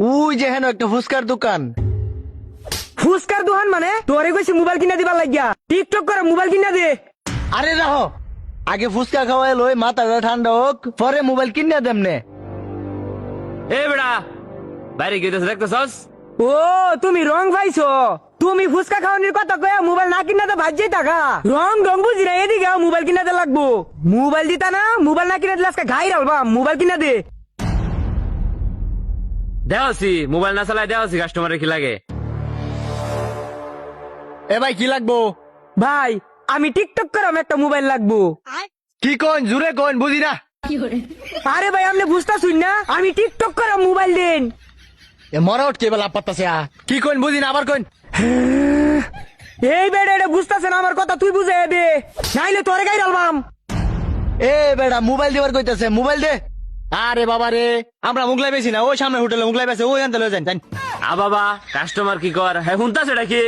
ওই যে হেন একটা ফুচকার দোকান। ফুসকার দোকান মানে তোরে কইছি মোবাইল কিনা দিবার লাগিয়া টিকটক করে মোবাইল কিনা দে। আরে রাহো, আগে ফুচকা খাওয়াই লই, মাথাটা ঠান্ডা হোক, পরে মোবাইল কিনে দেমনে। এ বেড়া বাইরে গিয়ে দেখতেছস? ও তুমি রং পাইছো, তুমি ফুচকা খাওয়ানির কথা কয়া মোবাইল না কিনা তো ভাজ্যই টাকা রং রং বুঝি না, এদিকে মোবাইল কিনা দে লাগবো। মোবাইল দিতা না, মোবাইল না কিনা দিলে আজকে ঘাই রালবাম, মোবাইল কিনা দে। দেওয়াছি মোবাইল না চালাই দেওয়াছি কাস্টমারের কি লাগে। এ ভাই কি লাগবো? ভাই আমি টিকটক করাম, একটা মোবাইল লাগবো। কি কোন জুড়ে কোন বুঝি না। আরে ভাই আপনি বুঝতেছুন না, আমি টিকটক করাম, মোবাইল দেন। এ মরা উঠকে বেলা পাত্তাছে কি কোন বুঝি না, আবার কোন। এই বেড়ে এটা বুঝতেছে না আমার কথা, তুই বুঝে দে নাইলে তোরে গাই রালবাম। এ বেড়া মোবাইল দিবার কইতাছে, মোবাইল দে। আরে বাবা রে, আমরা মুগলাই বেশি না, ওই সামনে হোটেলে মুগলাই বেছে, ওই আনতে লয়ে যান। আ বাবা কাস্টমার কি কর, হ্যাঁ শুনতাছ এটা কি?